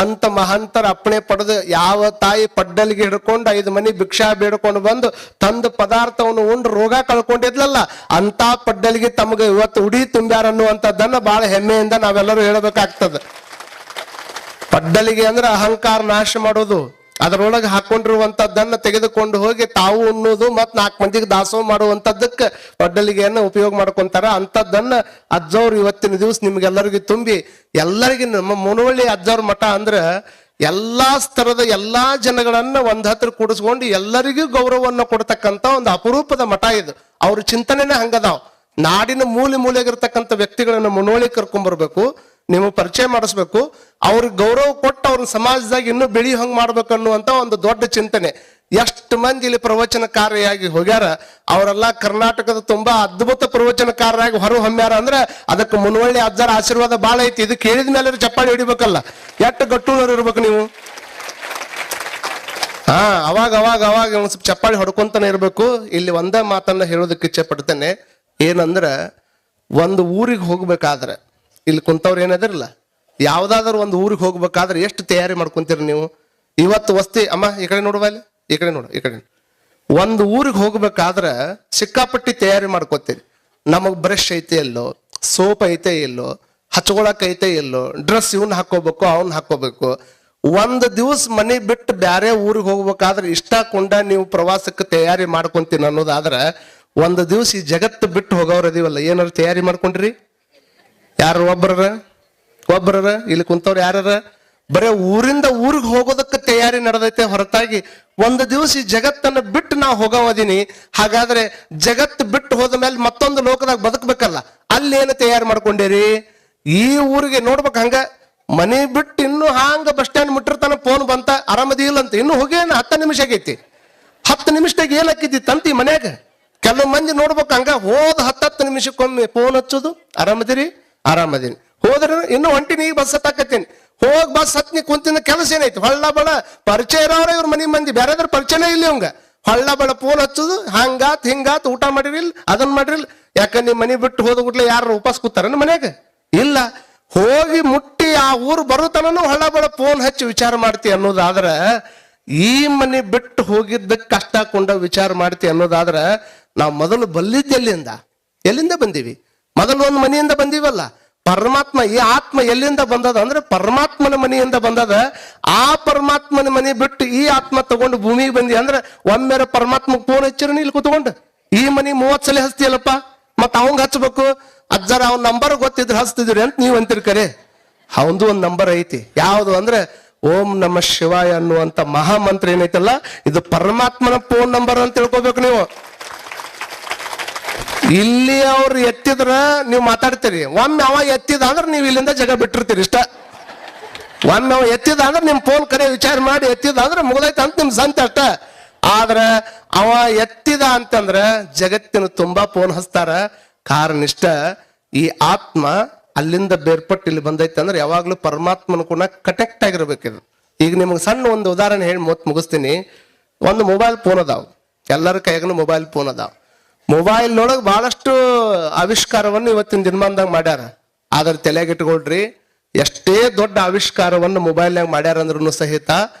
ಅಂತ ಮಹಾಂತರ ಅಪ್ಪಣೆ ಪಡೆದು ಯಾವ ತಾಯಿ ಪಡ್ಡಲಿಗೆ ಹಿಡ್ಕೊಂಡು 5 ಮನಿ ಭಿಕ್ಷಾ ಬೇಡ್ಕೊಂಡು ಬಂದು ತಂದ ಪದಾರ್ಥವನ್ನು ಉಂಡು ರೋಗ ಕಳ್ಕೊಂಡಿದ್ಲಲ್ಲ ಅಂತ ಪಡ್ಡಲಿಗೆ ತಮಗೆ ಇವತ್ತು ಉಡಿ ತುಂಬ್ಯಾರ ಅನ್ನುವಂಥದ್ದನ್ನ ಬಹಳ ಹೆಮ್ಮೆಯಿಂದ ನಾವೆಲ್ಲರೂ ಹೇಳಬೇಕಾಗ್ತದೆ. ಪಡ್ಡಲಿಗೆ ಅಂದ್ರೆ ಅಹಂಕಾರ ನಾಶ ಮಾಡೋದು, ಅದರೊಳಗೆ ಹಾಕೊಂಡಿರುವಂತದ್ದನ್ನ ತೆಗೆದುಕೊಂಡು ಹೋಗಿ ತಾವು ಉಣ್ಣೋದು ಮತ್ 4 ಮಂದಿಗೆ ದಾಸೋಹ ಮಾಡುವಂತದ್ದಕ್ಕೆ ಪಡ್ಡಲಿಗೆಯನ್ನ ಉಪಯೋಗ ಮಾಡ್ಕೊಂತಾರ. ಅಂತದ್ದನ್ನ ಅಜ್ಜವ್ರು ಇವತ್ತಿನ ದಿವಸ ನಿಮ್ಗೆಲ್ಲರಿಗೂ ತುಂಬಿ ಎಲ್ಲರಿಗೂ ನಮ್ಮ ಮುನವಳ್ಳಿ ಅಜ್ಜವ್ರ ಮಠ ಅಂದ್ರೆ ಎಲ್ಲಾ ಸ್ತರದ ಎಲ್ಲಾ ಜನಗಳನ್ನ ಒಂದ್ ಹತ್ರ ಕೂಡಿಸ್ಕೊಂಡು ಎಲ್ಲರಿಗೂ ಗೌರವವನ್ನು ಕೊಡ್ತಕ್ಕಂತ ಒಂದು ಅಪರೂಪದ ಮಠ ಇದು. ಅವ್ರ ಚಿಂತನೆನೇ ಹಂಗದಾವ್. ನಾಡಿನ ಮೂಲೆಗಿರ್ತಕ್ಕಂಥ ವ್ಯಕ್ತಿಗಳನ್ನ ಮುನವಳ್ಳಿ ಕರ್ಕೊಂಡ್ಬರ್ಬೇಕು, ನೀವು ಪರಿಚಯ ಮಾಡಿಸ್ಬೇಕು, ಅವ್ರಿಗೆ ಗೌರವ ಕೊಟ್ಟು ಅವ್ರ ಸಮಾಜದಾಗ ಇನ್ನೂ ಬೆಳಿ ಹಂಗ್ ಮಾಡ್ಬೇಕು ಅನ್ನುವಂತ ಒಂದು ದೊಡ್ಡ ಚಿಂತನೆ. ಎಷ್ಟು ಮಂದಿ ಇಲ್ಲಿ ಪ್ರವಚನಕಾರಿಯಾಗಿ ಹೋಗ್ಯಾರ, ಅವರೆಲ್ಲ ಕರ್ನಾಟಕದ ತುಂಬಾ ಅದ್ಭುತ ಪ್ರವಚನಕಾರರಾಗಿ ಹೊರ ಹೊಮ್ಮ್ಯಾರ ಅಂದ್ರೆ ಅದಕ್ಕೆ ಮುನವಳ್ಳಿ ಅಜ್ಜರ ಆಶೀರ್ವಾದ ಬಾಳ ಐತಿ. ಇದು ಕೇಳಿದ ಮೇಲೆ ಚಪ್ಪಾಳಿ ಹೊಡಿಬೇಕಲ್ಲ, ಎಷ್ಟು ಗಟ್ಟುಳರು ಇರ್ಬೇಕು ನೀವು. ಅವಾಗ ಒಂದ್ ಸ್ವಲ್ಪ ಚಪ್ಪಾಳಿ ಹೊಡ್ಕೊಂತಾನೆ ಇರ್ಬೇಕು. ಇಲ್ಲಿ ಒಂದೇ ಮಾತನ್ನ ಹೇಳೋದಕ್ಕೆ ಇಚ್ಛೆ ಪಡ್ತೇನೆ, ಏನಂದ್ರ ಒಂದು ಊರಿಗೆ ಹೋಗ್ಬೇಕಾದ್ರೆ ಇಲ್ಲಿ ಕುಂತವ್ರು ಏನಾದಿರಲ್ಲ, ಯಾವ್ದಾದ್ರು ಒಂದು ಊರಿಗೆ ಹೋಗ್ಬೇಕಾದ್ರೆ ಎಷ್ಟು ತಯಾರಿ ಮಾಡ್ಕೊಂತೀರಿ ನೀವು? ಇವತ್ತು ವಸ್ತಿ ಅಮ್ಮ ಈ ಕಡೆ ನೋಡುವ, ಇಲ್ಲಿ ಈ ಕಡೆ ನೋಡು, ಈ ಕಡೆ. ಒಂದು ಊರಿಗೆ ಹೋಗ್ಬೇಕಾದ್ರೆ ಸಿಕ್ಕಾಪಟ್ಟಿ ತಯಾರಿ ಮಾಡ್ಕೋತೀರಿ. ನಮಗ್ ಬ್ರಷ್ ಐತೆ ಎಲ್ಲೋ, ಸೋಪ್ ಐತೆ ಎಲ್ಲೋ, ಹಚ್ಕೊಳಕ್ ಐತೆ ಎಲ್ಲೋ, ಡ್ರೆಸ್ ಇವನ್ ಹಾಕೋಬೇಕು ಅವನ್ ಹಾಕೋಬೇಕು. ಒಂದು ದಿವಸ ಮನೆ ಬಿಟ್ಟು ಬ್ಯಾರೆ ಊರಿಗೆ ಹೋಗ್ಬೇಕಾದ್ರೆ ಇಷ್ಟ ಕೊಂಡ ನೀವು ಪ್ರವಾಸಕ್ಕೆ ತಯಾರಿ ಮಾಡ್ಕೊಂತೀನಿ ಅನ್ನೋದಾದ್ರೆ, ಒಂದು ದಿವಸ ಈ ಜಗತ್ತು ಬಿಟ್ಟು ಹೋಗೋರು ಇದೀವಲ್ಲ, ಏನಾರು ತಯಾರಿ ಮಾಡ್ಕೊಂಡ್ರಿ? ಯಾರು ಒಬ್ಬರ ಇಲ್ಲಿ ಕುಂತವ್ರು ಯಾರ? ಬರೇ ಊರಿಂದ ಊರಿಗೆ ಹೋಗೋದಕ್ಕೆ ತಯಾರಿ ನಡೆದೈತೆ ಹೊರತಾಗಿ ಒಂದು ದಿವಸ ಈ ಜಗತ್ತನ್ನ ಬಿಟ್ಟು ನಾವು ಹೋಗೋದೀನಿ. ಹಾಗಾದ್ರೆ ಜಗತ್ತು ಬಿಟ್ಟು ಹೋದ ಮೇಲೆ ಮತ್ತೊಂದು ಲೋಕದಾಗ ಬದುಕಬೇಕಲ್ಲ, ಅಲ್ಲಿ ಏನು ತಯಾರಿ ಮಾಡ್ಕೊಂಡಿರಿ? ಈ ಊರಿಗೆ ನೋಡ್ಬೇಕು, ಹಂಗ ಮನೆ ಬಿಟ್ಟು ಇನ್ನು ಹಾಂಗ ಬಸ್ ಸ್ಟ್ಯಾಂಡ್ ಮುಟ್ಟಿರ್ತಾನ ಫೋನ್ ಬಂತ, ಆರಾಮದಿ ಇಲ್ಲ ಅಂತ. ಇನ್ನು ಹೋಗೇನ 10 ನಿಮಿಷ ಆಗೈತಿ. 10 ನಿಮಿಷದಾಗ ಏನ್ ಹಾಕಿದ್ದಿ ತಂತಿ ಮನ್ಯಾಗ? ಕೆಲವು ಮಂದಿ ನೋಡ್ಬೇಕು, ಹಂಗ ಹೋದ 10 ನಿಮಿಷಕ್ಕೊಮ್ಮೆ ಫೋನ್ ಹಚ್ಚೋದು, ಆರಾಮದಿರಿ? ಆರಾಮದೀನಿ. ಹೋದ್ರ ಇನ್ನು ಹೊಂಟಿನಿ, ಈಗ ಬಸ್ ಹತ್ತಾಕತ್ತೇನಿ. ಹೋಗ್ ಬಸ್ ಹತ್ನಿ ಕುಂತಿನ ಕೆಲಸ ಏನೈತಿ? ಹೊಳ್ಳ ಬಳ ಪರಿಚಯ ಇರೋರ ಇವ್ರ ಮನಿ ಬೇರೆದ್ರ ಪರಿಚಯನೇ ಇಲ್ಲ ಅವಂಗ. ಹೊಳ್ಳ ಬಳ ಫೋನ್ ಹಚ್ಚುದು, ಹಂಗಾತ್ ಹಿಂಗಾತ್, ಊಟ ಮಾಡಿರಿಲ್, ಅದನ್ ಮಾಡಿರಿಲ್. ಯಾಕ ನಿಮ್ ಮನಿ ಬಿಟ್ಟು ಹೋದ ಗುಟ್ಲೆ ಯಾರು ಉಪಾಸ ಕೂತಾರ ಮನ್ಯಾಗ? ಇಲ್ಲ. ಹೋಗಿ ಮುಟ್ಟಿ ಆ ಊರು ಬರುತ್ತನೂ ಹೊಳ್ಳ ಬಳ ಫೋನ್ ಹಚ್ಚಿ ವಿಚಾರ ಮಾಡ್ತಿ ಅನ್ನೋದಾದ್ರ, ಈ ಮನೆ ಬಿಟ್ಟು ಹೋಗಿದ್ದಕ್ಕೆ ಕಷ್ಟ ಕೊಂಡ ವಿಚಾರ ಮಾಡ್ತಿ ಅನ್ನೋದಾದ್ರ, ನಾವು ಮೊದಲು ಬಲ್ಲಿದ್ದ ಎಲ್ಲಿಂದ ಬಂದೀವಿ? ಮೊದಲು ಒಂದು ಮನೆಯಿಂದ ಬಂದೀವಲ್ಲ. ಪರಮಾತ್ಮ, ಈ ಆತ್ಮ ಎಲ್ಲಿಂದ ಬಂದದ ಅಂದ್ರೆ ಪರಮಾತ್ಮನ ಮನೆಯಿಂದ ಬಂದದ. ಆ ಪರಮಾತ್ಮನ ಮನೆ ಬಿಟ್ಟು ಈ ಆತ್ಮ ತಗೊಂಡು ಭೂಮಿಗೆ ಬಂದಿ ಅಂದ್ರೆ ಒಮ್ಮೆರ ಪರಮಾತ್ಮ ಫೋನ್ ಹಚ್ಚಿರ ಇಲ್ಲಿ ಕೂತ್ಕೊಂಡು ಈ ಮನಿ 30 ಸಲ ಹಚ್ತಿಯಲ್ಲಪ್ಪ, ಮತ್ ಅವಂಗ ಹಚ್ಬೇಕು. ಅಜ್ಜರ ಅವ್ನ ನಂಬರ್ ಗೊತ್ತಿದ್ರೆ ಹಚ್ತಿದ್ರಿ ಅಂತ ನೀವ್ ಅಂತೀರಿ. ಕರೆ ಅವಂದು ಒಂದ್ ನಂಬರ್ ಐತಿ. ಯಾವ್ದು ಅಂದ್ರೆ ಓಂ ನಮ ಶಿವಾಯ ಅನ್ನುವಂತ ಮಹಾಮಂತ್ರ ಏನೈತಲ್ಲ, ಇದು ಪರಮಾತ್ಮನ ಫೋನ್ ನಂಬರ್ ಅಂತ ತಿಳ್ಕೊಬೇಕು ನೀವು. ಇಲ್ಲಿ ಅವ್ರು ಎತ್ತಿದ್ರ ನೀವು ಮಾತಾಡ್ತೀರಿ, ಒಮ್ಮೆ ಅವ ಎತ್ತಿದ ಅಂದ್ರೆ ನೀವು ಇಲ್ಲಿಂದ ಜಗ ಬಿಟ್ಟಿರ್ತೀರಿ ಇಷ್ಟ. ಒಮ್ಮೆ ಅವ ಎತ್ತಿದ ಅಂದ್ರೆ ನಿಮ್ ಫೋನ್ ಕರೆ ವಿಚಾರ ಮಾಡಿ ಎತ್ತಿದ ಅಂದ್ರೆ ಮುಗ್ದೈತೆ ಅಂತ ನಿಮ್ ಸಂತ ಅಷ್ಟ. ಆದ್ರ ಅವ ಎತ್ತಿದ ಅಂತಂದ್ರ ಜಗತ್ತಿನ ತುಂಬಾ ಫೋನ್ ಹಚ್ತಾರ. ಕಾರಣ ಇಷ್ಟ, ಈ ಆತ್ಮ ಅಲ್ಲಿಂದ ಬೇರ್ಪಟ್ಟು ಇಲ್ಲಿ ಬಂದೈತೆ ಅಂದ್ರೆ ಯಾವಾಗ್ಲೂ ಪರಮಾತ್ಮನ ಕೂಡ ಕನೆಕ್ಟ್ ಆಗಿರ್ಬೇಕಿದು. ಈಗ ನಿಮ್ಗೆ ಸಣ್ಣ ಒಂದು ಉದಾಹರಣೆ ಹೇಳಿ ಮುಗಿಸ್ತೀನಿ. ಒಂದು ಮೊಬೈಲ್ ಫೋನ್ ಅದಾವ, ಎಲ್ಲರ ಕೈಯಾಗನು ಮೊಬೈಲ್ ಫೋನ್ ಅದಾವ. ಮೊಬೈಲ್ ನೊಳಗೆ ಬಹಳಷ್ಟು ಆವಿಷ್ಕಾರವನ್ನು ಇವತ್ತಿನ ದಿನಮಾನದಾಗ ಮಾಡ್ಯಾರ. ಆದ್ರ ತಲೆಗಿಟ್ಕೊಳ್ರಿ, ಎಷ್ಟೇ ದೊಡ್ಡ ಆವಿಷ್ಕಾರವನ್ನು ಮೊಬೈಲ್ನಾಗ ಮಾಡ್ಯಾರ ಅಂದ್ರೂ ಸಹಿತ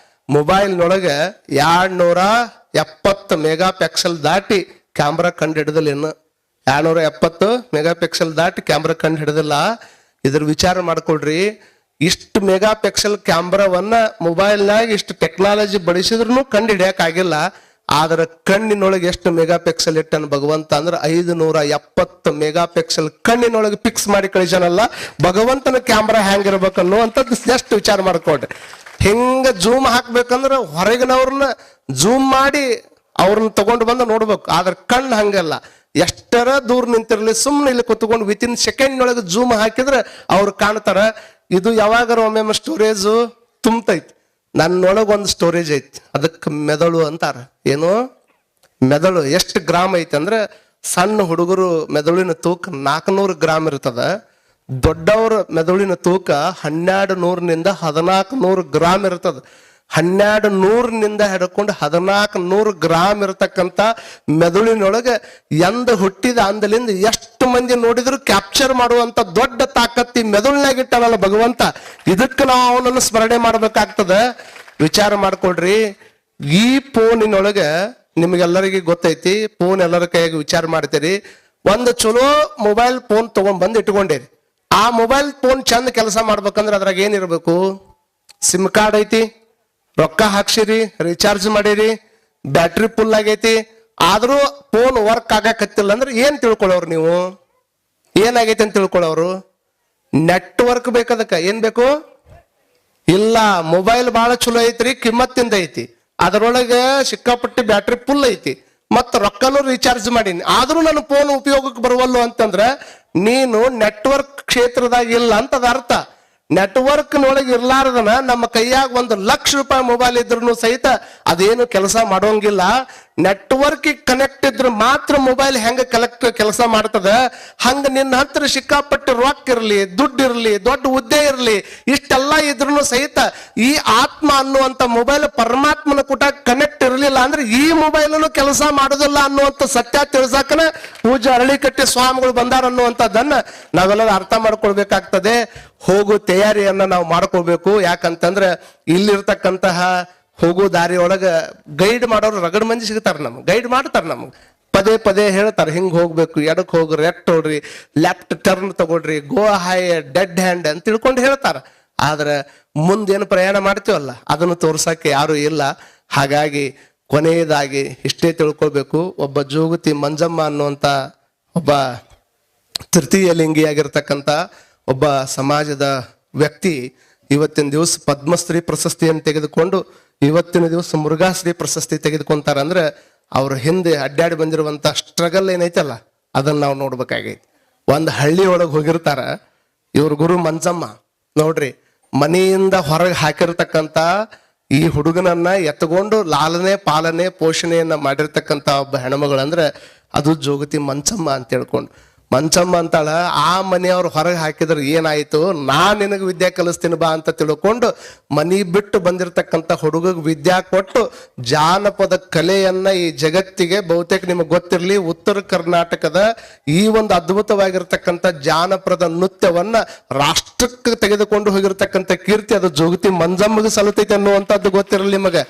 ಮೊಬೈಲ್ ನೊಳಗೆ 270 ಮೆಗಾ ಪಿಕ್ಸೆಲ್ ದಾಟಿ ಕ್ಯಾಮ್ರಾ ಕಂಡು ಹಿಡಿದಿಲ್ಲ. ಇನ್ನು 270 ಮೆಗಾ ಪಿಕ್ಸೆಲ್ ದಾಟಿ ಕ್ಯಾಮ್ರಾ ಕಂಡು ಹಿಡಿದಿಲ್ಲ. ಇದ್ರ ವಿಚಾರ ಮಾಡ್ಕೊಳ್ರಿ, ಇಷ್ಟು ಮೆಗಾ ಪಿಕ್ಸೆಲ್ ಕ್ಯಾಮ್ರಾವನ್ನ ಮೊಬೈಲ್ನಾಗ ಇಷ್ಟು ಟೆಕ್ನಾಲಜಿ ಬಳಸಿದ್ರು ಕಂಡು ಹಿಡಿಯಕ್ ಆಗಿಲ್ಲ. ಆದ್ರ ಕಣ್ಣಿನೊಳಗೆ ಎಷ್ಟು ಮೆಗಾ ಪಿಕ್ಸೆಲ್ ಇಟ್ಟನ್ ಭಗವಂತ ಅಂದ್ರೆ 570 ಮೆಗಾ ಪಿಕ್ಸೆಲ್ ಕಣ್ಣಿನೊಳಗೆ ಫಿಕ್ಸ್ ಮಾಡಿ ಕಳಿಸನಲ್ಲ. ಭಗವಂತನ ಕ್ಯಾಮ್ರಾ ಹೆಂಗಿರ್ಬೇಕು ಅನ್ನುವಂಥದ್ದು ಎಷ್ಟು ವಿಚಾರ ಮಾಡ್ಕೊಡ್ರಿ. ಹಿಂಗ ಜೂಮ್ ಹಾಕ್ಬೇಕಂದ್ರ ಹೊರಗಿನವ್ರನ್ನ ಜೂಮ್ ಮಾಡಿ ಅವ್ರನ್ನ ತಗೊಂಡು ಬಂದು ನೋಡ್ಬೇಕು. ಆದ್ರ ಕಣ್ಣು ಹಂಗಲ್ಲ, ಎಷ್ಟರ ದೂರ ನಿಂತಿರ್ಲಿ ಸುಮ್ಮನೆ ಇಲ್ಲಿ ಕುತ್ಕೊಂಡು ವಿತಿನ್ ಸೆಕೆಂಡ್ ಒಳಗೆ ಜೂಮ್ ಹಾಕಿದ್ರೆ ಅವ್ರು ಕಾಣ್ತಾರ. ಇದು ಯಾವಾಗಾರ ಒಮ್ಮೆ ಸ್ಟೋರೇಜ್ ತುಂಬತೈತಿ. ನನ್ನೊಳಗೆ ಒಂದು ಸ್ಟೋರೇಜ್ ಐತಿ, ಅದಕ್ಕೆ ಮೆದುಳು ಅಂತಾರ. ಏನು ಮೆದುಳು ಎಷ್ಟು ಗ್ರಾಮ್ ಐತಿ ಅಂದ್ರೆ, ಸಣ್ಣ ಹುಡುಗರು ಮೆದುಳಿನ ತೂಕ 400 ಗ್ರಾಮ್ ಇರ್ತದ. ದೊಡ್ಡವ್ರ ಮೆದುಳಿನ ತೂಕ 1200 ನಿಂದ 1400 ಗ್ರಾಮ್ ಇರ್ತದ. 1200 ಹಿಡ್ಕೊಂಡು 1400 ಗ್ರಾಮ್ ಇರತಕ್ಕಂತ ಮೆದುಳಿನೊಳಗೆ ಎಂದ ಹುಟ್ಟಿದ ಅಂದಲಿಂದ ಎಷ್ಟು ಮಂದಿ ನೋಡಿದ್ರು ಕ್ಯಾಪ್ಚರ್ ಮಾಡುವಂತ ದೊಡ್ಡ ತಾಕತ್ತಿ ಮೆದುಳಿನಾಗ ಇಟ್ಟಾನಲ್ಲ ಭಗವಂತ. ಇದಕ್ಕೆ ನಾವು ಅವನನ್ನು ಸ್ಮರಣೆ ಮಾಡ್ಬೇಕಾಗ್ತದ. ವಿಚಾರ ಮಾಡ್ಕೊಳ್ರಿ. ಈ ಫೋನಿನೊಳಗ ನಿಮ್ಗೆಲ್ಲರಿಗೆ ಗೊತ್ತೈತಿ, ಫೋನ್ ಎಲ್ಲರ ಕೈಯಾಗ ವಿಚಾರ ಮಾಡ್ತೀರಿ. ಒಂದು ಚಲೋ ಮೊಬೈಲ್ ಫೋನ್ ತಗೊಂಡ್ ಬಂದು ಇಟ್ಕೊಂಡಿರಿ. ಆ ಮೊಬೈಲ್ ಫೋನ್ ಚಂದ ಕೆಲಸ ಮಾಡ್ಬೇಕಂದ್ರೆ ಅದ್ರಾಗ ಏನಿರ್ಬೇಕು? ಸಿಮ್ ಕಾರ್ಡ್ ಐತಿ, ರೊಕ್ಕ ಹಾಕ್ಸಿರಿ, ರೀಚಾರ್ಜ್ ಮಾಡಿರಿ, ಬ್ಯಾಟ್ರಿ ಫುಲ್ ಆಗೈತಿ, ಆದ್ರೂ ಫೋನ್ ವರ್ಕ್ ಆಗಕತ್ತಿಲ್ಲ ಅಂದ್ರೆ ಏನ್ ತಿಳ್ಕೊಳ್ಳೋರು ನೀವು? ಏನಾಗೈತಿ ಅಂತ ತಿಳ್ಕೊಳ್ಳೋರು? ನೆಟ್ವರ್ಕ್ ಬೇಕದಕ್ಕ. ಏನ್ ಬೇಕು? ಇಲ್ಲ, ಮೊಬೈಲ್ ಬಹಳ ಚಲೋ ಐತ್ರಿ, ಕಿಮ್ಮತ್ತಿಂದ ಐತಿ, ಅದರೊಳಗೆ ಸಿಕ್ಕಾಪಟ್ಟಿ ಬ್ಯಾಟ್ರಿ ಫುಲ್ ಐತಿ, ಮತ್ತ ರೊಕ್ಕನೂ ರೀಚಾರ್ಜ್ ಮಾಡೀನಿ, ಆದ್ರೂ ನನ್ನ ಫೋನ್ ಉಪಯೋಗಕ್ಕೆ ಬರುವಲ್ಲು ಅಂತಂದ್ರ ನೀನು ನೆಟ್ವರ್ಕ್ ಕ್ಷೇತ್ರದಾಗ ಇಲ್ಲ ಅಂತದ ಅರ್ಥ. ನೆಟ್ವರ್ಕ್ ನೊಳಗೆ ಇರ್ಲಾರ್ದನ ನಮ್ಮ ಕೈಯಾಗ 1,00,000 ರೂಪಾಯಿ ಮೊಬೈಲ್ ಇದ್ರು ಸಹಿತ ಅದೇನು ಕೆಲಸ ಮಾಡೋಂಗಿಲ್ಲ. ನೆಟ್ವರ್ಕ್ ಕನೆಕ್ಟ್ ಇದ್ರೆ ಮಾತ್ರ ಮೊಬೈಲ್ ಹೆಂಗ ಕೆಲಸ ಮಾಡ್ತದ, ಹಂಗ ನಿನ್ನ ಹತ್ರ ಸಿಕ್ಕಾಪಟ್ಟೆ ರೊಕ್ಕ ಇರ್ಲಿ, ದುಡ್ಡು ಇರ್ಲಿ, ದೊಡ್ಡ ಹುದ್ದೆ ಇರ್ಲಿ, ಇಷ್ಟೆಲ್ಲ ಇದ್ರು ಸಹಿತ ಈ ಆತ್ಮ ಅನ್ನುವಂತ ಮೊಬೈಲ್ ಪರಮಾತ್ಮನ ಕೂಟ ಕನೆಕ್ಟ್ ಇರಲಿಲ್ಲ ಅಂದ್ರೆ ಈ ಮೊಬೈಲ್ ಕೆಲಸ ಮಾಡೋದಿಲ್ಲ ಅನ್ನುವಂತ ಸತ್ಯ ತಿಳ್ಸಾಕನ ಪೂಜೆ ಅರಳಿಕಟ್ಟೆ ಸ್ವಾಮಿಗಳು ಬಂದಾರ ಅನ್ನುವಂಥದ್ದನ್ನ ನಾವೆಲ್ಲ ಅರ್ಥ ಮಾಡ್ಕೊಳ್ಬೇಕಾಗ್ತದೆ. ಹೋಗೋ ತಯಾರಿಯನ್ನ ನಾವು ಮಾಡ್ಕೋಬೇಕು. ಯಾಕಂತಂದ್ರೆ ಇಲ್ಲಿರ್ತಕ್ಕಂತಹ ಹೋಗೋ ದಾರಿ ಒಳಗ ಗೈಡ್ ಮಾಡೋರು ರಗಡ್ ಮಂದಿ ಸಿಗ್ತಾರ, ನಮ್ಗೆ ಗೈಡ್ ಮಾಡ್ತಾರ, ನಮ್ಗೆ ಪದೇ ಪದೇ ಹೇಳ್ತಾರೆ ಹಿಂಗ್ ಹೋಗ್ಬೇಕು, ಎಡಕ್ ಹೋಗ್ರಿ, ರೆಕ್ಟ್ ಹೊಡ್ರಿ, ಲೆಫ್ಟ್ ಟರ್ನ್ ತಗೊಳ್ರಿ, ಗೋ ಹೈ, ಡೆಡ್ ಹ್ಯಾಂಡ್ ಅಂತ ತಿಳ್ಕೊಂಡು ಹೇಳ್ತಾರ. ಆದ್ರೆ ಮುಂದೇನು ಪ್ರಯಾಣ ಮಾಡ್ತೀವಲ್ಲ ಅದನ್ನು ತೋರ್ಸಕ್ಕೆ ಯಾರು ಇಲ್ಲ. ಹಾಗಾಗಿ ಕೊನೆಯದಾಗಿ ಇಷ್ಟೇ ತಿಳ್ಕೊಳ್ಬೇಕು. ಒಬ್ಬ ಜೋಗತಿ ಮಂಜಮ್ಮ ಅನ್ನುವಂತ ಒಬ್ಬ ತೃತೀಯ ಲಿಂಗಿಯಾಗಿರ್ತಕ್ಕಂಥ ಒಬ್ಬ ಸಮಾಜದ ವ್ಯಕ್ತಿ ಇವತ್ತಿನ ದಿವಸ ಪದ್ಮಶ್ರೀ ಪ್ರಶಸ್ತಿಯನ್ನು ತೆಗೆದುಕೊಂಡು ಇವತ್ತಿನ ದಿವಸ ಮುರುಘಾಶ್ರೀ ಪ್ರಶಸ್ತಿ ತೆಗೆದುಕೊಂತಾರ ಅಂದ್ರೆ ಅವ್ರ ಹಿಂದೆ ಅಡ್ಡಾಡಿ ಬಂದಿರುವಂತ ಸ್ಟ್ರಗಲ್ ಏನೈತಲ್ಲ ಅದನ್ನ ನಾವು ನೋಡ್ಬೇಕಾಗೈತಿ. ಒಂದು ಹಳ್ಳಿ ಒಳಗೆ ಹೋಗಿರ್ತಾರ ಇವ್ರ ಗುರು ಮಂಜಮ್ಮ. ನೋಡ್ರಿ, ಮನೆಯಿಂದ ಹೊರಗೆ ಹಾಕಿರ್ತಕ್ಕಂಥ ಈ ಹುಡುಗನನ್ನ ಎತ್ತಕೊಂಡು ಲಾಲನೆ ಪಾಲನೆ ಪೋಷಣೆಯನ್ನ ಮಾಡಿರ್ತಕ್ಕಂಥ ಒಬ್ಬ ಹೆಣ್ಮಗಳು ಅಂದ್ರೆ ಅದು ಜೋಗತಿ ಮಂಚಮ್ಮ ಅಂತ ಹೇಳ್ಕೊಂಡು. ಮಂಚಮ್ಮ ಅಂತಾಳ, ಆ ಮನೆಯವ್ರು ಹೊರಗೆ ಹಾಕಿದ್ರೆ ಏನಾಯ್ತು, ನಾನ್ ನಿನಗೆ ವಿದ್ಯೆ ಕಲಿಸ್ತೀನಿ ಬಾ ಅಂತ ತಿಳ್ಕೊಂಡು ಮನಿ ಬಿಟ್ಟು ಬಂದಿರತಕ್ಕಂಥ ಹುಡುಗಗ್ ವಿದ್ಯಾ ಕೊಟ್ಟು ಜಾನಪದ ಕಲೆಯನ್ನ ಈ ಜಗತ್ತಿಗೆ, ಬಹುತೇಕ ನಿಮಗೆ ಗೊತ್ತಿರಲಿ, ಉತ್ತರ ಕರ್ನಾಟಕದ ಈ ಒಂದು ಅದ್ಭುತವಾಗಿರ್ತಕ್ಕಂಥ ಜಾನಪದ ನೃತ್ಯವನ್ನ ರಾಷ್ಟ್ರಕ್ಕೆ ತೆಗೆದುಕೊಂಡು ಹೋಗಿರ್ತಕ್ಕಂಥ ಕೀರ್ತಿ ಅದು ಜೋಗತಿ ಮಂಜಮ್ಮಗೆ ಸಲ್ಲತೈತೆ ಅನ್ನುವಂಥದ್ದು ಗೊತ್ತಿರಲಿ ನಿಮಗೆ.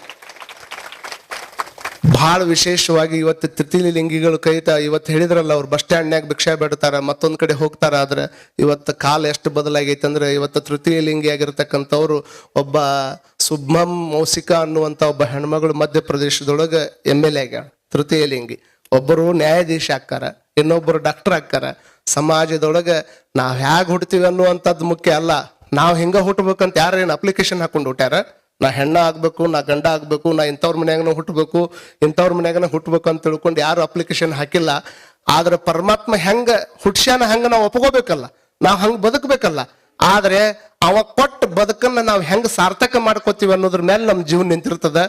ಬಹಳ ವಿಶೇಷವಾಗಿ ಇವತ್ತು ತೃತೀಯ ಲಿಂಗಿಗಳು ಕೈತ ಇವತ್ತು ಹೇಳಿದ್ರಲ್ಲ, ಅವ್ರು ಬಸ್ ಸ್ಟ್ಯಾಂಡ್ನಾಗ ಭಿಕ್ಷಾ ಬೇಡ್ತಾರ, ಮತ್ತೊಂದ್ ಕಡೆ ಹೋಗ್ತಾರ. ಆದ್ರೆ ಇವತ್ತು ಕಾಲ ಎಷ್ಟು ಬದಲಾಗೈತೆ ಅಂದ್ರೆ ಇವತ್ತು ತೃತೀಯ ಲಿಂಗಿ ಆಗಿರ್ತಕ್ಕಂಥವ್ರು ಒಬ್ಬ ಸುಬ್ಮಂ ಮೌಸಿಕ ಅನ್ನುವಂತ ಒಬ್ಬ ಹೆಣ್ಮಗಳು ಮಧ್ಯಪ್ರದೇಶದೊಳಗೆ MLA ಆಗ್ಯಾಳ. ತೃತೀಯ ಲಿಂಗಿ ಒಬ್ಬರು ನ್ಯಾಯಾಧೀಶ ಆಕ್ಕಾರ, ಇನ್ನೊಬ್ಬರು ಡಾಕ್ಟರ್ ಆಕ್ಕಾರ. ಸಮಾಜದೊಳಗೆ ನಾವ್ ಹ್ಯಾಗ್ ಹುಡ್ತೀವಿ ಅನ್ನುವಂಥದ್ದು ಮುಖ್ಯ ಅಲ್ಲ, ನಾವ್ ಹಿಂಗ ಹುಟ್ಟಬೇಕಂತ ಯಾರೇನು ಅಪ್ಲಿಕೇಶನ್ ಹಾಕೊಂಡು ಹುಟ್ಟ್ಯಾರ, ನಾ ಹೆಣ್ಣ ಆಗ್ಬೇಕು, ನಾ ಗಂಡ ಆಗ್ಬೇಕು, ನಾ ಇಂಥವ್ರ ಮನ್ಯಾಗನ ಹುಟ್ಟಬೇಕು, ಇಂಥವ್ರ ಮನ್ಯಾಗನ ಹುಟ್ಟಬೇಕು ಅಂತ ತಿಳ್ಕೊಂಡು ಯಾರು ಅಪ್ಲಿಕೇಶನ್ ಹಾಕಿಲ್ಲ. ಆದ್ರೆ ಪರಮಾತ್ಮ ಹೆಂಗ ಹುಟ್ಸ್ಯಾನ ಹಂಗ ನಾವು ಒಪ್ಕೋಬೇಕಲ್ಲ, ನಾವ್ ಹಂಗ ಬದುಕಬೇಕಲ್ಲ. ಆದ್ರೆ ಅವ ಕೊಟ್ಟ ಬದುಕನ್ನ ನಾವು ಹೆಂಗ ಸಾರ್ಥಕ ಮಾಡ್ಕೋತೀವಿ ಅನ್ನೋದ್ರ ಮೇಲೆ ನಮ್ ಜೀವನ ನಿಂತಿರ್ತದ.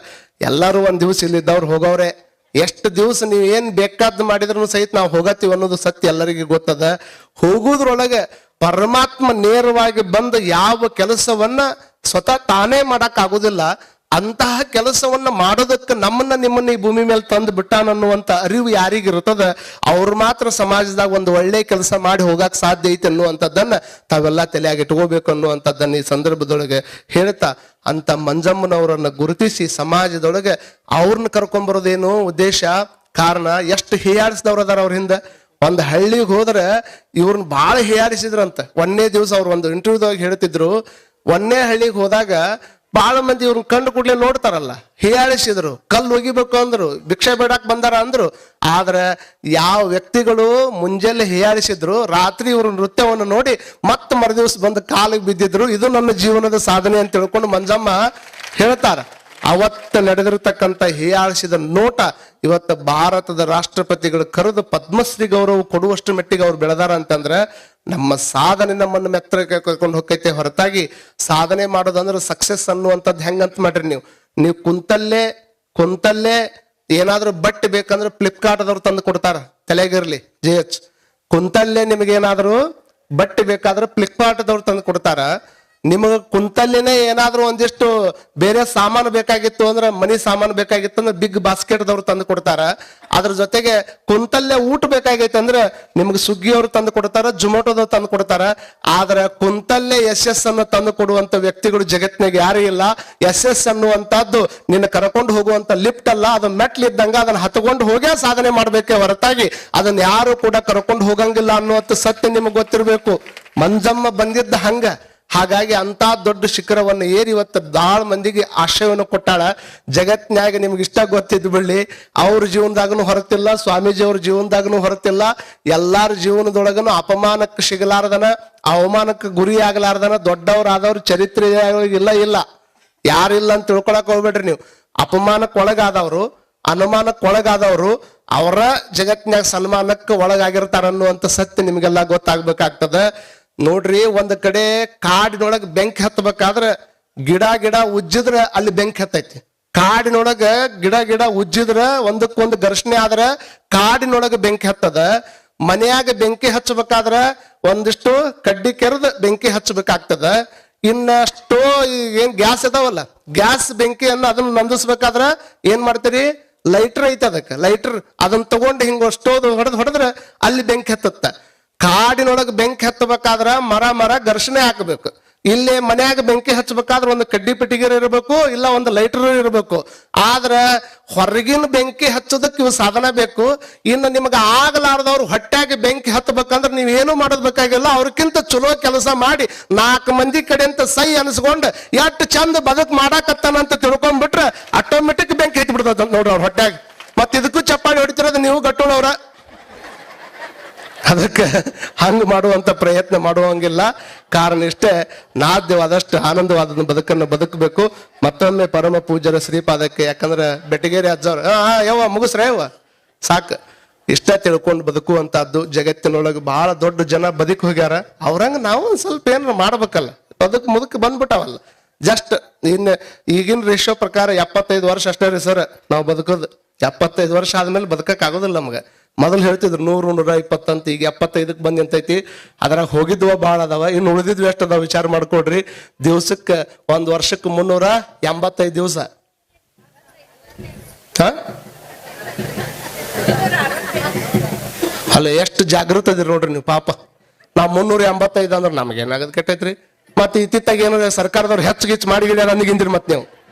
ಎಲ್ಲರೂ ಒಂದ್ ದಿವ್ಸ ಇಲ್ಲಿದ್ದವ್ರು ಹೋಗವ್ರೆ, ಎಷ್ಟು ದಿವ್ಸ ನೀವು ಏನ್ ಬೇಕಾದ್ ಮಾಡಿದ್ರು ಸಹಿತ ನಾವು ಹೋಗತ್ತೀವಿ ಅನ್ನೋದು ಸತ್ಯ ಎಲ್ಲರಿಗೂ ಗೊತ್ತದ. ಹೋಗುದ್ರೊಳಗೆ ಪರಮಾತ್ಮ ನೇರವಾಗಿ ಬಂದ ಯಾವ ಕೆಲಸವನ್ನ ಸ್ವತಃ ತಾನೇ ಮಾಡಕ್ ಆಗುದಿಲ್ಲ, ಅಂತಹ ಕೆಲಸವನ್ನ ಮಾಡೋದಕ್ಕೆ ನಮ್ಮನ್ನ ನಿಮ್ಮನ್ನ ಈ ಭೂಮಿ ಮೇಲೆ ತಂದು ಬಿಟ್ಟಾನನ್ನುವಂತ ಅರಿವು ಯಾರಿಗಿರ್ತದ ಅವ್ರು ಮಾತ್ರ ಸಮಾಜದಾಗ ಒಂದು ಒಳ್ಳೆ ಕೆಲಸ ಮಾಡಿ ಹೋಗಕ್ ಸಾಧ್ಯ ಐತೆ ಅನ್ನುವಂಥದ್ದನ್ನ ತಾವೆಲ್ಲ ತಲೆಯಾಗಿ ಇಟ್ಕೋಬೇಕು ಅನ್ನುವಂಥದ್ದನ್ನ ಈ ಸಂದರ್ಭದೊಳಗೆ ಹೇಳ್ತಾ, ಅಂತ ಮಂಜಮ್ಮನವರನ್ನ ಗುರುತಿಸಿ ಸಮಾಜದೊಳಗೆ ಅವ್ರನ್ನ ಕರ್ಕೊಂಬರೋದೇನು ಉದ್ದೇಶ, ಕಾರಣ ಎಷ್ಟು ಹೀಯಾಡಿಸಿದವ್ರು ಅದಾರ ಅವ್ರ ಹಿಂದೆ. ಒಂದು ಹಳ್ಳಿಗೆ ಹೋದ್ರೆ ಇವ್ರನ್ನ ಬಹಳ ಹೀಯಾಡಿಸಿದ್ರಂತ. ಒಂದೇ ದಿವಸ ಅವ್ರು ಒಂದು ಇಂಟರ್ವ್ಯೂದಾಗ ಹೇಳ್ತಿದ್ರು, ಒಂದೇ ಹಳ್ಳಿಗೆ ಹೋದಾಗ ಬಹಳ ಮಂದಿ ಇವ್ರನ್ನ ಕಂಡು ಕೂಡ್ಲೆ ನೋಡ್ತಾರಲ್ಲ, ಹೀಯಾಳಿಸಿದ್ರು, ಕಲ್ಲು ಒಗಿಬೇಕು ಅಂದ್ರು, ಭಿಕ್ಷೆ ಬೇಡಕ್ ಬಂದಾರ ಅಂದ್ರು. ಆದ್ರೆ ಯಾವ ವ್ಯಕ್ತಿಗಳು ಮುಂಜಾನೆ ಹೀಯಾಳಿಸಿದ್ರು, ರಾತ್ರಿ ಇವ್ರ ನೃತ್ಯವನ್ನು ನೋಡಿ ಮತ್ತೆ ಮರುದಿವ್ಸ ಬಂದು ಕಾಲಿಗೆ ಬಿದ್ದಿದ್ರು. ಇದು ನನ್ನ ಜೀವನದ ಸಾಧನೆ ಅಂತ ತಿಳ್ಕೊಂಡು ಮಂಜಮ್ಮ ಹೇಳ್ತಾರ. ಅವತ್ತು ನಡೆದಿರ್ತಕ್ಕಂಥ ಹೀಯಾಳಿಸಿದ ನೋಟ ಇವತ್ತು ಭಾರತದ ರಾಷ್ಟ್ರಪತಿಗಳು ಕರೆದು ಪದ್ಮಶ್ರೀ ಗೌರವ ಕೊಡುವಷ್ಟು ಮೆಟ್ಟಿಗೆ ಅವ್ರು ಬೆಳೆದಾರ ಅಂತಂದ್ರೆ ನಮ್ಮ ಸಾಧನೆ ನಮ್ಮನ್ನು ಮೆತ್ತರಕ್ಕೆ ಕರ್ಕೊಂಡು ಹೋಗೈತೆ ಹೊರತಾಗಿ ಸಾಧನೆ ಮಾಡೋದಂದ್ರೆ ಸಕ್ಸಸ್ ಅನ್ನುವಂಥದ್ದು ಹೆಂಗಂತ ಮಾಡ್ರಿ. ನೀವು ಕುಂತಲ್ಲೇ ಏನಾದ್ರೂ ಬಟ್ಟೆ ಬೇಕಂದ್ರೆ ಫ್ಲಿಪ್ಕಾರ್ಟ್ ಅದವ್ರು ತಂದು ಕೊಡ್ತಾರ, ತಲೆಗಿರ್ಲಿ JH. ಕುಂತಲ್ಲೇ ನಿಮಗೇನಾದ್ರೂ ಬಟ್ಟೆ ಬೇಕಾದ್ರೆ ಫ್ಲಿಪ್ಕಾರ್ಟ್ ಅದವ್ರು ತಂದು ಕೊಡ್ತಾರ. ನಿಮಗ ಕುಂತಲ್ಲಿನೇ ಏನಾದ್ರೂ ಒಂದಿಷ್ಟು ಬೇರೆ ಸಾಮಾನು ಬೇಕಾಗಿತ್ತು ಅಂದ್ರೆ ಮನಿ ಸಾಮಾನು ಬೇಕಾಗಿತ್ತು ಅಂದ್ರೆ ಬಿಗ್ ಬಾಸ್ಕೆಟ್ದವ್ರು ತಂದು ಕೊಡ್ತಾರ. ಅದ್ರ ಜೊತೆಗೆ ಕುಂತಲ್ಲೇ ಊಟ ಬೇಕಾಗೈತೆ ಅಂದ್ರೆ ನಿಮ್ಗೆ ಸ್ವಿಗ್ಗಿಯವ್ರು ತಂದು ಕೊಡ್ತಾರ, ಜೊಮ್ಯಾಟೋದವ್ರು ತಂದು ಕೊಡ್ತಾರ. ಆದ್ರೆ ಕುಂತಲ್ಲೇ ಯಶಸ್ ಅನ್ನು ತಂದು ಕೊಡುವಂತ ವ್ಯಕ್ತಿಗಳು ಜಗತ್ತಿನಾಗ ಯಾರು ಇಲ್ಲ. ಯಶಸ್ ಅನ್ನುವಂತದ್ದು ನಿನ್ನ ಕರ್ಕೊಂಡು ಹೋಗುವಂತ ಲಿಫ್ಟ್ ಅಲ್ಲ, ಅದು ಮೆಟ್ಲಿದ್ದಂಗ ಅದನ್ನ ಹತ್ಕೊಂಡು ಹೋಗೇ ಸಾಧನೆ ಮಾಡ್ಬೇಕೆ ಹೊರತಾಗಿ ಅದನ್ನ ಯಾರು ಕೂಡ ಕರ್ಕೊಂಡು ಹೋಗಂಗಿಲ್ಲ ಅನ್ನುವಂಥ ಸತ್ಯ ನಿಮ್ಗೆ ಗೊತ್ತಿರ್ಬೇಕು. ಮಂಜಮ್ಮ ಬಂದಿದ್ದ ಹಂಗ. ಹಾಗಾಗಿ ಅಂತ ದೊಡ್ಡ ಶಿಖರವನ್ನು ಏರಿ ಇವತ್ತು ದಾಳ ಮಂದಿಗೆ ಆಶ್ರಯವನ್ನು ಕೊಟ್ಟಾಳ. ಜಗತ್ನ್ಯಾಗ ನಿಮ್ಗೆ ಇಷ್ಟ ಗೊತ್ತಿದ್ದು ಬಿಡ್ಲಿ, ಅವ್ರ ಜೀವನದಾಗನು ಹೊರತಿಲ್ಲ, ಸ್ವಾಮೀಜಿಯವ್ರ ಜೀವನದಾಗನು ಹೊರತಿಲ್ಲ. ಎಲ್ಲಾರ ಜೀವನದೊಳಗನು ಅಪಮಾನಕ್ಕೆ ಸಿಗಲಾರ್ದನ, ಅವಮಾನಕ್ಕೆ ಗುರಿ ಆಗ್ಲಾರ್ದನ ದೊಡ್ಡವರಾದವ್ರ ಚರಿತ್ರೆ ಇಲ್ಲ. ಯಾರಿಲ್ಲ ಅಂತ ತಿಳ್ಕೊಳಕ್ ಹೋಗ್ಬೇಡ್ರಿ ನೀವು. ಅಪಮಾನಕ್ಕೆ ಒಳಗಾದವರು, ಅನುಮಾನಕ್ಕೆ ಒಳಗಾದವರು ಅವರ ಜಗತ್ನ್ಯಾಗ ಸನ್ಮಾನಕ್ಕೆ ಒಳಗಾಗಿರ್ತಾರ ಅನ್ನುವಂಥ ಸತ್ಯ ನಿಮ್ಗೆಲ್ಲ ಗೊತ್ತಾಗ್ಬೇಕಾಗ್ತದ. ನೋಡ್ರಿ, ಒಂದ್ ಕಡೆ ಕಾಡಿನೊಳಗ ಬೆಂಕಿ ಹತ್ತಬೇಕಾದ್ರ ಗಿಡ ಉಜ್ಜಿದ್ರ ಅಲ್ಲಿ ಬೆಂಕಿ ಹತ್ತೈತಿ. ಕಾಡಿನೊಳಗ ಗಿಡ ಉಜ್ಜಿದ್ರ ಒಂದಕ್ಕೊಂದು ಘರ್ಷಣೆ ಆದ್ರ ಕಾಡಿನೊಳಗ ಬೆಂಕಿ ಹತ್ತದ. ಮನೆಯಾಗ ಬೆಂಕಿ ಹಚ್ಚಬೇಕಾದ್ರ ಒಂದಿಷ್ಟು ಕಡ್ಡಿ ಕೆರೆದ ಬೆಂಕಿ ಹಚ್ಚಬೇಕಾಗ್ತದ. ಇನ್ನಷ್ಟು ಏನ್ ಗ್ಯಾಸ್ ಅದಾವಲ್ಲ, ಗ್ಯಾಸ್ ಬೆಂಕಿಯನ್ನ ಅದನ್ನ ನಂದಿಸ್ಬೇಕಾದ್ರ ಏನ್ ಮಾಡ್ತೀರಿ? ಲೈಟರ್ ಐತೆ, ಅದಕ್ಕೆ ಲೈಟರ್ ಅದನ್ನ ತಗೊಂಡು ಹಿಂಗ ಅಷ್ಟೋದು ಹೊಡೆದ್ರ ಅಲ್ಲಿ ಬೆಂಕಿ ಹತ್ತತ್ತ. ಕಾಡಿನೊಳಗೆ ಬೆಂಕಿ ಹತ್ತಬೇಕಾದ್ರ ಮರ ಘರ್ಷಣೆ ಹಾಕಬೇಕು. ಇಲ್ಲಿ ಮನ್ಯಾಗ ಬೆಂಕಿ ಹಚ್ಚಬೇಕಾದ್ರೆ ಒಂದು ಕಡ್ಡಿ ಪೆಟ್ಟಿಗೆರ್ ಇರಬೇಕು, ಇಲ್ಲ ಒಂದು ಲೈಟರ್ ಇರಬೇಕು. ಆದ್ರ ಹೊರಗಿನ ಬೆಂಕಿ ಹಚ್ಚೋದಕ್ಕೆ ಇವು ಸಾಧನ ಬೇಕು. ಇನ್ನು ನಿಮ್ಗೆ ಆಗಲಾರ್ದವ್ರು ಹೊಟ್ಟಾಗಿ ಬೆಂಕಿ ಹತ್ತಬೇಕಂದ್ರೆ ನೀವೇನು ಮಾಡೋದ್ ಬೇಕಾಗಿಲ್ಲ. ಅವ್ರಕ್ಕಿಂತ ಚಲೋ ಕೆಲಸ ಮಾಡಿ 4 ಮಂದಿ ಕಡೆ ಅಂತ ಸೈ ಅನ್ಸ್ಕೊಂಡು ಎಷ್ಟು ಚಂದ ಬದುಕ್ ಮಾಡಾಕತ್ತಾನಂತ ತಿಳ್ಕೊಂಡ್ಬಿಟ್ರೆ ಆಟೋಮೆಟಿಕ್ ಬೆಂಕಿ ಹತ್ತಿ ಬಿಡ್ತದ ನೋಡ್ರಿ ಅವ್ರ ಹೊಟ್ಟಾಗಿ. ಮತ್ತೆ ಇದಕ್ಕೂ ಚಪ್ಪಾಳಿ ಹೊಡಿತಿರೋದು ನೀವು ಗಟ್ಟೋಳವ್ರ. ಅದಕ್ಕೆ ಹಂಗ ಮಾಡುವಂತ ಪ್ರಯತ್ನ ಮಾಡುವಂಗಿಲ್ಲ. ಕಾರಣ ಇಷ್ಟೇ, ನಾದ್ಯವಾದಷ್ಟು ಆನಂದವಾದ ಬದುಕನ್ನು ಬದುಕಬೇಕು. ಮತ್ತೊಮ್ಮೆ ಪರಮ ಪೂಜ್ಯರ ಶ್ರೀಪಾದಕ್ಕೆ, ಯಾಕಂದ್ರೆ ಬೆಟಗೇರಿ ಅಜ್ಜವ್ರು ಯವ್ವ ಮುಗಿಸ್ರ ಯವ್ವ ಸಾಕು, ಇಷ್ಟ ತಿಳ್ಕೊಂಡು ಬದುಕುವಂತಹದ್ದು. ಜಗತ್ತಿನೊಳಗೆ ಬಹಳ ದೊಡ್ಡ ಜನ ಬದುಕಿ ಹೋಗ್ಯಾರ. ಅವ್ರಂಗ ನಾವು ಒಂದ್ ಸ್ವಲ್ಪ ಏನಾರ ಮಾಡ್ಬೇಕಲ್ಲ, ಮುದುಕ್ ಬಂದ್ಬಿಟ್ಟಾವಲ್ಲ. ಜಸ್ಟ್ ಈಗಿನ ರೇಷೋ ಪ್ರಕಾರ 75 ವರ್ಷ ಅಷ್ಟೇ ರೀ ಸರ್ ನಾವು ಬದುಕೋದು. 75 ವರ್ಷ ಆದ್ಮೇಲೆ ಬದುಕಕ್ ಆಗೋದಿಲ್ಲ ನಮ್ಗೆ. ಮೊದಲು ಹೇಳ್ತಿದ್ರು 100, 120 ಅಂತ, ಈಗ 75ಕ್ಕೆ ಬಂದ್ ಅಂತೈತಿ. ಅದ್ರಾಗ ಹೋಗಿದ್ವ ಭಾಳ ಅದಾವ, ಇನ್ನು ಉಳಿದಿದ್ವಿ ಎಷ್ಟು ಅದಾವ ವಿಚಾರ ಮಾಡ್ಕೊಡ್ರಿ. ದಿವ್ಸಕ್ಕೆ 1 ವರ್ಷಕ್ಕೆ 385 ದಿವಸ. ಅಲ್ಲ, ಎಷ್ಟು ಜಾಗೃತ ಇದ್ರಿ ನೋಡ್ರಿ ನೀವು. ಪಾಪ ನಾವ್ 385 ಅಂದ್ರೆ ನಮ್ಗೇನಾಗದ್ ಕೆಟ್ಟೈತ್ರಿ. ಮತ್ತೆ ಇತ್ತಿತ್ತಾಗ ಏನಾದ್ರೆ ಸರ್ಕಾರದವ್ರು ಹೆಚ್ಚು ಮಾಡಿ ನನಗಿಂದ್ರಿ ಮತ್ತೆ ನೀವು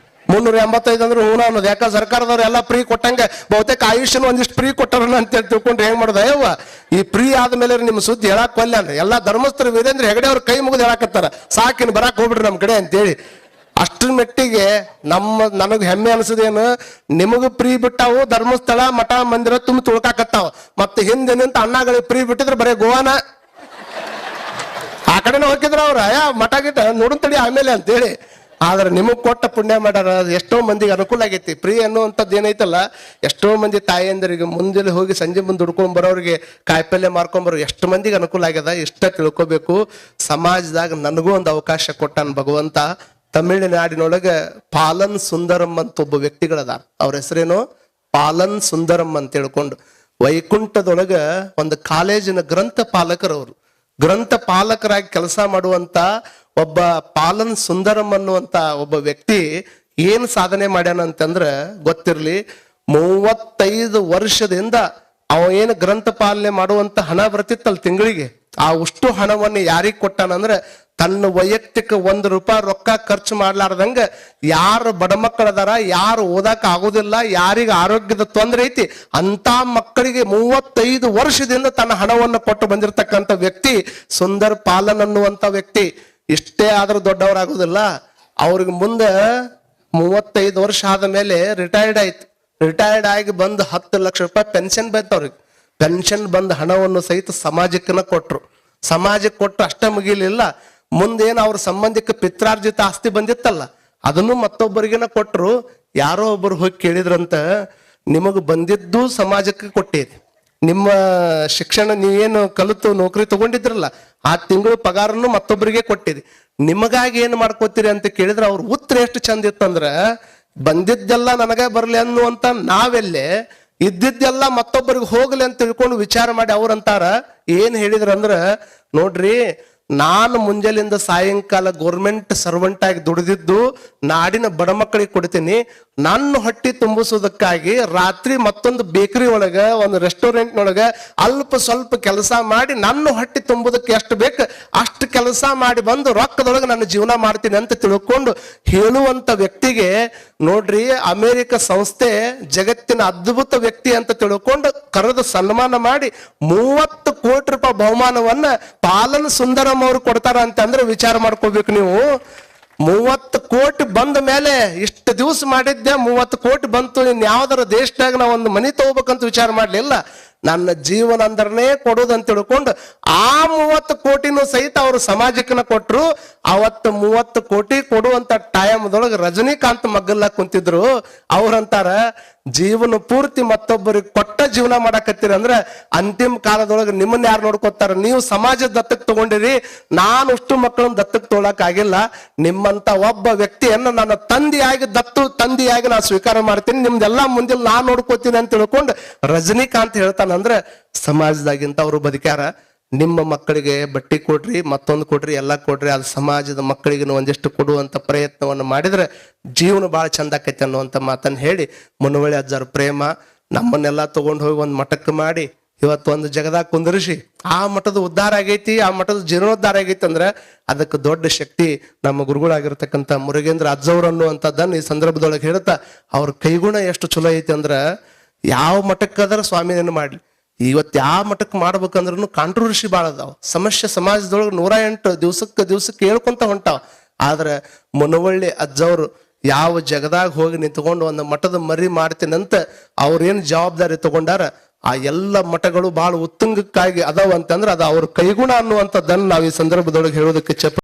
385 ಅಂದ್ರೆ ಹೂನ ಅನ್ನೋದು. ಯಾಕಂದ್ರೆ ಸರ್ಕಾರದವ್ರು ಎಲ್ಲ ಫ್ರೀ ಕೊಟ್ಟಂಗೆ ಬಹುತೇಕ ಆಯುಷ್ಯನ ಒಂದಿಷ್ಟು ಫ್ರೀ ಕೊಟ್ಟಾರನ ಅಂತ ತಿಳ್ಕೊಂಡ್ರೆ ಹೆಂಗ್ ಮಾಡೋದು? ಅಯ್ಯವ್ವ, ಈ ಫ್ರೀ ಆದ್ಮೇಲೆ ನಿಮ್ ಸುದ್ದಿ ಹೇಳಕ್ ಕೊಲ್ಲ ಅಂದ್ರೆ ಎಲ್ಲಾ ಧರ್ಮಸ್ಥರು ವೀರೇಂದ್ರ ಹೆಗಡೆ ಅವ್ರ ಕೈ ಮುಗಿದು ಹೇಳಕತ್ತಾರ, ಸಾಕಿನ್ ಬರಾಕ್ ಹೋಗ್ಬಿಡ್ರಿ ನಮ್ ಕಡೆ ಅಂತೇಳಿ. ಅಷ್ಟ್ರ ಮೆಟ್ಟಿಗೆ ನನಗ್ ಹೆಮ್ಮೆ ಅನ್ಸದೇನು, ನಿಮಗೂ ಫ್ರೀ ಬಿಟ್ಟಾವು, ಧರ್ಮಸ್ಥಳ ಮಠ ಮಂದಿರ ತುಂಬ ತುಳ್ಕಾಕತ್ತಾವ. ಮತ್ತೆ ಹಿಂದೆ ನಿಂತ ಅಣ್ಣಗಳಿಗೆ ಫ್ರೀ ಬಿಟ್ಟಿದ್ರೆ ಬರೀ ಗೋವಾನ ಆ ಕಡೆನ ಹೋಗಿದ್ರ ಅವ್ರ ಮಠ ಗಿಟ ನೋಡನ್ ತಡಿ ಆಮೇಲೆ ಅಂತೇಳಿ. ಆದ್ರೆ ನಿಮಗ್ ಕೊಟ್ಟ ಪುಣ್ಯ ಮಾಡ್ಯಾರ. ಎಷ್ಟೋ ಮಂದಿಗೆ ಅನುಕೂಲ ಆಗೈತಿ. ಫ್ರೀ ಅನ್ನುವಂಥದ್ದು ಏನೈತಲ್ಲ, ಎಷ್ಟೋ ಮಂದಿ ತಾಯಿಯಂದರಿಗೆ ಮುಂಜಾನೆ ಹೋಗಿ ಸಂಜೆ ಮುಂದೆ ದುಡ್ಕೊಂಡ್ ಬರೋರಿಗೆ ಕಾಯಿಪಲ್ಯ ಮಾರ್ಕೊಂಬರೋ ಎಷ್ಟು ಮಂದಿಗೆ ಅನುಕೂಲ ಆಗ್ಯದ. ಇಷ್ಟ ತಿಳ್ಕೊಬೇಕು. ಸಮಾಜದಾಗ ನನಗೂ ಒಂದು ಅವಕಾಶ ಕೊಟ್ಟಾನ ಭಗವಂತ. ತಮಿಳುನಾಡಿನೊಳಗೆ ಪಾಲನ್ ಸುಂದರಂ ಅಂತ ಒಬ್ಬ ವ್ಯಕ್ತಿಗಳದಾರ. ಅವ್ರ ಹೆಸರೇನು? ಪಾಲನ್ ಸುಂದರಂ ಅಂತ ಹೇಳ್ಕೊಂಡು ವೈಕುಂಠದೊಳಗ ಒಂದು ಕಾಲೇಜಿನ ಗ್ರಂಥ ಪಾಲಕರವರು. ಗ್ರಂಥ ಪಾಲಕರಾಗಿ ಕೆಲಸ ಮಾಡುವಂತ ಒಬ್ಬ ಪಾಲನ್ ಸುಂದರಂ ಅನ್ನುವಂತ ಒಬ್ಬ ವ್ಯಕ್ತಿ ಏನ್ ಸಾಧನೆ ಮಾಡ್ಯಾನ ಅಂತಂದ್ರ ಗೊತ್ತಿರ್ಲಿ, 35 ವರ್ಷದಿಂದ ಅವ ಏನು ಗ್ರಂಥ ಪಾಲನೆ ಮಾಡುವಂತ ಹಣ ಬರ್ತಿತ್ತಲ್ಲ ತಿಂಗಳಿಗೆ, ಆ ಅಷ್ಟು ಹಣವನ್ನು ಯಾರಿಗ್ ಕೊಟ್ಟಾನಂದ್ರ ತನ್ನ ವೈಯಕ್ತಿಕ ₹1 ರೊಕ್ಕ ಖರ್ಚು ಮಾಡ್ಲಾರ್ದಂಗ ಯಾರು ಬಡ ಮಕ್ಕಳದಾರ, ಯಾರು ಓದಾಕ ಆಗೋದಿಲ್ಲ, ಯಾರಿಗೆ ಆರೋಗ್ಯದ ತೊಂದರೆ ಐತಿ ಅಂತ ಮಕ್ಕಳಿಗೆ 35 ವರ್ಷದಿಂದ ತನ್ನ ಹಣವನ್ನು ಕೊಟ್ಟು ಬಂದಿರತಕ್ಕಂಥ ವ್ಯಕ್ತಿ ಸುಂದರ್ ಪಾಲನ್ ಅನ್ನುವಂತ ವ್ಯಕ್ತಿ. ಇಷ್ಟೇ ಆದ್ರೂ ದೊಡ್ಡವರಾಗೋದಿಲ್ಲ. ಅವ್ರಿಗೆ ಮುಂದೆ 35 ವರ್ಷ ಆದ ಮೇಲೆ ರಿಟೈರ್ಡ್ ಆಯ್ತು. ರಿಟೈರ್ಡ್ ಆಗಿ ಬಂದು 10 ಲಕ್ಷ ರೂಪಾಯಿ ಪೆನ್ಷನ್ ಬಂತು ಅವ್ರಿಗೆ. ಪೆನ್ಷನ್ ಬಂದ ಹಣವನ್ನು ಸಹಿತ ಸಮಾಜಕ್ಕನ ಕೊಟ್ರು. ಸಮಾಜಕ್ಕೆ ಕೊಟ್ಟು ಅಷ್ಟ ಮುಗಿಲಿಲ್ಲ, ಮುಂದೇನು ಅವ್ರ ಸಂಬಂಧಿಕ ಪಿತ್ರಾರ್ಜಿತ ಆಸ್ತಿ ಬಂದಿತ್ತಲ್ಲ ಅದನ್ನು ಮತ್ತೊಬ್ಬರಿಗೆನ ಕೊಟ್ರು. ಯಾರೋ ಒಬ್ಬರು ಹೋಗಿ ಕೇಳಿದ್ರಂತ, ನಿಮಗ್ ಬಂದಿದ್ದು ಸಮಾಜಕ್ಕೆ ಕೊಟ್ಟಿರಿ, ನಿಮ್ಮ ಶಿಕ್ಷಣ ನೀವೇನು ಕಲಿತು ನೌಕರಿ ತಗೊಂಡಿದ್ರಲ್ಲ ಆ ತಿಂಗಳು ಪಗಾರನ್ನು ಮತ್ತೊಬ್ಬರಿಗೆ ಕೊಟ್ಟಿರಿ, ನಿಮಗಾಗಿ ಏನ್ ಮಾಡ್ಕೋತೀರಿ ಅಂತ ಕೇಳಿದ್ರೆ ಅವ್ರ ಉತ್ತರ ಎಷ್ಟು ಚಂದ ಇತ್ತಂದ್ರ, ಬಂದಿದ್ದೆಲ್ಲ ನನಗೆ ಬರ್ಲಿ ಅನ್ನುವಂತ ನಾವೆಲ್ಲೇ ಇದ್ದಿದ್ದೆಲ್ಲ ಮತ್ತೊಬ್ಬರಿಗೆ ಹೋಗ್ಲಿ ಅಂತ ತಿಳ್ಕೊಂಡು ವಿಚಾರ ಮಾಡಿ ಅವ್ರಂತಾರ ಏನ್ ಹೇಳಿದ್ರಂದ್ರ, ನೋಡ್ರಿ ನಾನು ಮುಂಜಾನೆಯಿಂದ ಸಾಯಂಕಾಲ ಗೌರ್ಮೆಂಟ್ ಸರ್ವೆಂಟ್ ಆಗಿ ದುಡಿದಿದ್ದು ನಾಡಿನ ಬಡ ಮಕ್ಕಳಿಗೆ ಕೊಡ್ತೀನಿ. ನನ್ನ ಹೊಟ್ಟಿ ತುಂಬಿಸೋದಕ್ಕಾಗಿ ರಾತ್ರಿ ಮತ್ತೊಂದು ಬೇಕರಿ ಒಳಗ ಒಂದು ರೆಸ್ಟೋರೆಂಟ್ ನೊಳಗ ಅಲ್ಪ ಸ್ವಲ್ಪ ಕೆಲಸ ಮಾಡಿ ನನ್ನ ಹೊಟ್ಟಿ ತುಂಬುದಕ್ಕೆ ಎಷ್ಟು ಬೇಕು ಅಷ್ಟು ಕೆಲಸ ಮಾಡಿ ಬಂದು ರೊಕ್ಕದೊಳಗೆ ನನ್ನ ಜೀವನ ಮಾಡ್ತೀನಿ ಅಂತ ತಿಳ್ಕೊಂಡು ಹೇಳುವಂತ ವ್ಯಕ್ತಿಗೆ ನೋಡ್ರಿ, ಅಮೆರಿಕ ಸಂಸ್ಥೆ ಜಗತ್ತಿನ ಅದ್ಭುತ ವ್ಯಕ್ತಿ ಅಂತ ತಿಳ್ಕೊಂಡು ಕರೆದು ಸನ್ಮಾನ ಮಾಡಿ 30 ಕೋಟಿ ರೂಪಾಯಿ ಬಹುಮಾನವನ್ನ ಪಾಲನ್ ಸುಂದರಂ ಅವರು ಕೊಡ್ತಾರ ಅಂತಂದ್ರೆ ವಿಚಾರ ಮಾಡ್ಕೋಬೇಕು ನೀವು. 30 ಕೋಟಿ ಬಂದ ಮೇಲೆ ಇಷ್ಟು ದಿವಸ ಮಾಡಿದ್ದೆ 30 ಕೋಟಿ ಬಂತು, ಇನ್ ಯಾವ್ದಾರ ದೇಶದಾಗ ನಾವು ಒಂದು ಮನಿ ತಗೋಬೇಕಂತ ವಿಚಾರ ಮಾಡ್ಲಿಲ್ಲ. ನನ್ನ ಜೀವನ ಅಂದ್ರನೇ ಕೊಡೋದಂತ ತಿಳ್ಕೊಂಡು ಆ 30 ಕೋಟಿನೂ ಸಹಿತ ಅವರು ಸಮಾಜಕ್ಕನ ಕೊಟ್ರು. ಅವತ್ತು 30 ಕೋಟಿ ಕೊಡುವಂತ ಟೈಮ್ದೊಳಗೆ ರಜನಿಕಾಂತ್ ಮಗ್ಗಲ್ಲ ಕುಂತಿದ್ರು. ಅವ್ರಂತಾರ, ಜೀವನ ಪೂರ್ತಿ ಮತ್ತೊಬ್ಬರಿಗೆ ಕೊಟ್ಟ ಜೀವನ ಮಾಡಕತ್ತೀರಿ ಅಂದ್ರೆ ಅಂತಿಮ ಕಾಲದೊಳಗೆ ನಿಮ್ಮನ್ನ ಯಾರು ನೋಡ್ಕೊತಾರ? ನೀವು ಸಮಾಜದ ದತ್ತಕ್ ತಗೊಂಡಿರಿ, ನಾನು ಅಷ್ಟು ಮಕ್ಕಳನ್ನ ದತ್ತಕ್ ತಗೊಳಕ್ ಆಗಿಲ್ಲ. ನಿಮ್ಮಂತ ಒಬ್ಬ ವ್ಯಕ್ತಿಯನ್ನ ನನ್ನ ತಂದೆಯಾಗಿ ನಾನು ಸ್ವೀಕಾರ ಮಾಡ್ತೀನಿ, ನಿಮ್ದೆಲ್ಲಾ ಮುಂದೆ ನಾನ್ ನೋಡ್ಕೋತೀನಿ ಅಂತ ತಿಳ್ಕೊಂಡು ರಜನಿಕಾಂತ್ ಹೇಳ್ತಾನಂದ್ರೆ ಸಮಾಜದಾಗಿಂತ ಅವರು ಬದುಕ್ಯಾರ. ನಿಮ್ಮ ಮಕ್ಕಳಿಗೆ ಬಟ್ಟೆ ಕೊಡ್ರಿ, ಮತ್ತೊಂದು ಕೊಡ್ರಿ, ಎಲ್ಲ ಕೊಡ್ರಿ, ಅದು ಸಮಾಜದ ಮಕ್ಕಳಿಗೆ ಒಂದಿಷ್ಟು ಕೊಡುವಂತ ಪ್ರಯತ್ನವನ್ನು ಮಾಡಿದ್ರೆ ಜೀವನ ಬಹಳ ಚಂದ ಆಕೈತಿ ಅನ್ನುವಂತ ಮಾತನ್ನ ಹೇಳಿ ಮುನವಳ್ಳಿ ಅಜ್ಜಾರ ಪ್ರೇಮ ನಮ್ಮನ್ನೆಲ್ಲ ತಗೊಂಡು ಹೋಗಿ ಒಂದು ಮಠಕ್ಕೆ ಮಾಡಿ ಇವತ್ತು ಒಂದು ಜಗದಾಗ ಕುಂದರಿಸಿ ಆ ಮಠದ ಉದ್ಧಾರ ಆಗೈತಿ, ಆ ಮಠದ ಜೀರ್ಣೋದ್ಧಾರ ಆಗೈತಿ ಅಂದ್ರೆ ಅದಕ್ಕೆ ದೊಡ್ಡ ಶಕ್ತಿ ನಮ್ಮ ಗುರುಗಳಾಗಿರ್ತಕ್ಕಂಥ ಮುರುಗೇಂದ್ರ ಅಜ್ಜವ್ರು ಅನ್ನುವಂಥದ್ದನ್ನು ಈ ಸಂದರ್ಭದೊಳಗೆ ಹೇಳ್ತಾ, ಅವ್ರ ಕೈಗುಣ ಎಷ್ಟು ಚಲೋ ಐತಿ ಅಂದ್ರ ಯಾವ ಮಠಕ್ಕಾದ್ರೆ ಸ್ವಾಮಿಯನ್ನು ಮಾಡ್ಲಿ, ಇವತ್ತು ಯಾವ ಮಠಕ್ಕೆ ಮಾಡ್ಬೇಕಂದ್ರೂ ಕಾಂಟ್ರವರ್ಸಿ ಭಾಳ ಅದಾವ, ಸಮಸ್ಯೆ ಸಮಾಜದೊಳಗೆ 108 ದಿವಸಕ್ಕೆ ಹೇಳ್ಕೊಂತ ಹೊಂಟಾವ. ಆದ್ರೆ ಮುನವಳ್ಳಿ ಅಜ್ಜವ್ರು ಯಾವ ಜಗದಾಗ ಹೋಗಿ ನಿಂತ್ಕೊಂಡು ಒಂದು ಮಠದ ಮರಿ ಮಾಡ್ತೀನಂತ ಅವ್ರೇನು ಜವಾಬ್ದಾರಿ ತಗೊಂಡಾರ, ಆ ಎಲ್ಲ ಮಠಗಳು ಬಹಳ ಉತ್ತುಂಗಕ್ಕಾಗಿ ಅದಾವ ಅಂತಂದ್ರೆ ಅದು ಅವ್ರ ಕೈಗುಣ ಅನ್ನುವಂಥದ್ದನ್ನು ನಾವು ಈ ಸಂದರ್ಭದೊಳಗೆ ಹೇಳೋದಕ್ಕೆ